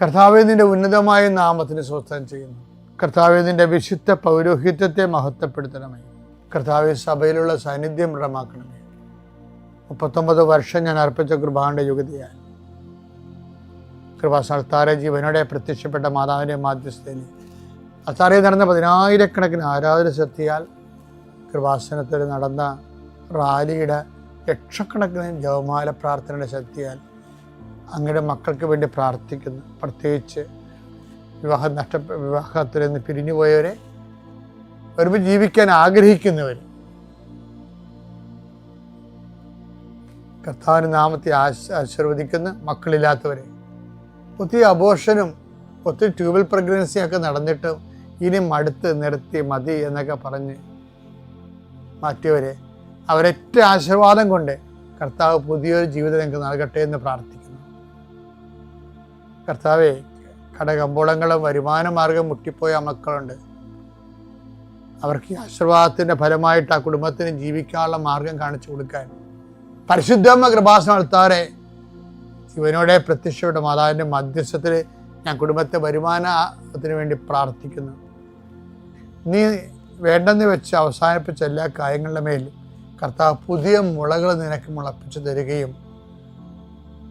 കർത്താവേ, നിന്റെ ഉന്നതമായ നാമത്തിന് സ്വസ്ഥം ചെയ്യുന്നു. കർത്താവേ, നിന്റെ വിശുദ്ധ പൗരോഹിത്യത്തെ മഹത്വപ്പെടുത്തണമേ. കർത്താവേ, സഭയിലുള്ള സാന്നിധ്യം ദൃഢമാക്കണമേ. 39 വർഷം ഞാൻ അർപ്പിച്ച കൃപാന്റെ യുഗതിയാൽ കൃപാസ്ഥാനത്താരെ ജീവനോടെ പ്രത്യക്ഷപ്പെട്ട മാതാവിൻ്റെ മാധ്യസ്ഥയിൽ അത്താറയിൽ നടന്ന 10,000-കണക്കിന് ആരാധന ശക്തിയാൽ കൃപാസനത്തിൽ നടന്ന റാലിയുടെ ലക്ഷക്കണക്കിന് ജപമാല പ്രാർത്ഥനയുടെ ശക്തിയാൽ അങ്ങയുടെ മക്കൾക്ക് വേണ്ടി പ്രാർത്ഥിക്കുന്നു. പ്രത്യേകിച്ച് വിവാഹത്തിൽ നിന്ന് പിരിഞ്ഞുപോയവരെ, ഒരുമിച്ച് ജീവിക്കാൻ ആഗ്രഹിക്കുന്നവർ, കർത്താവിൻ്റെ നാമത്തെ ആശീർവദിക്കുന്ന മക്കളില്ലാത്തവരെ, ഒത്തിരി അബോർഷനും ഒത്തിരി ട്യൂബൽ പ്രഗ്നൻസിയൊക്കെ നടന്നിട്ട് ഇനി മടുത്ത് നിർത്തി മതി എന്നൊക്കെ പറഞ്ഞ് മാറ്റിയവരെ, അവരൊറ്റ ആശീർവാദം കൊണ്ട് കർത്താവ് പുതിയൊരു ജീവിതം നിങ്ങൾക്ക് നൽകട്ടെ എന്ന് പ്രാർത്ഥിക്കുന്നു. കർത്താവെ, കടകമ്പോളങ്ങളും വരുമാന മാർഗം മുട്ടിപ്പോയ മക്കളുണ്ട്. അവർക്ക് ഈ ആശീർവാദത്തിൻ്റെ ഫലമായിട്ട് ആ കുടുംബത്തിന് ജീവിക്കാനുള്ള മാർഗം കാണിച്ചു കൊടുക്കാൻ പരിശുദ്ധമ്മ കൃപാസനം നടത്താറെ ഇവനോടെ പ്രത്യക്ഷപ്പെട്ട മാതാവിൻ്റെ മധ്യസ്ഥത്തിൽ ഞാൻ കുടുംബത്തെ വരുമാനത്തിന് വേണ്ടി പ്രാർത്ഥിക്കുന്നു. നീ വേണ്ടെന്ന് വെച്ച് അവസാനിപ്പിച്ച എല്ലാ കാര്യങ്ങളുടെ മേൽ കർത്താവ് പുതിയ മുളകൾ നിനക്ക് മുളപ്പിച്ചു തരികയും,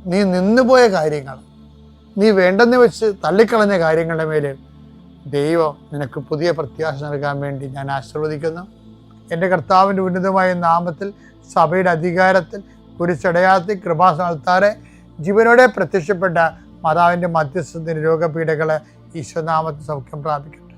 നീ നിന്നുപോയ കാര്യങ്ങൾ, നീ വേണ്ടെന്ന് വെച്ച് തള്ളിക്കളഞ്ഞ കാര്യങ്ങളുടെ മേൽ ദൈവം നിനക്ക് പുതിയ പ്രത്യാശ നൽകാൻ വേണ്ടി ഞാൻ ആശീർവദിക്കുന്നു. എൻ്റെ കർത്താവിൻ്റെ ഉന്നതമായ നാമത്തിൽ സഭയുടെ അധികാരത്തിൽ കുരിശടയാത്തി കൃപാസനത്താറെ ജീവനോടെ പ്രത്യക്ഷപ്പെട്ട മാതാവിൻ്റെ മധ്യസ്ഥത്തിന് രോഗപീഠകളെ ഈശോനാമത്തിൽ സൗഖ്യം പ്രാപിക്കുന്നു.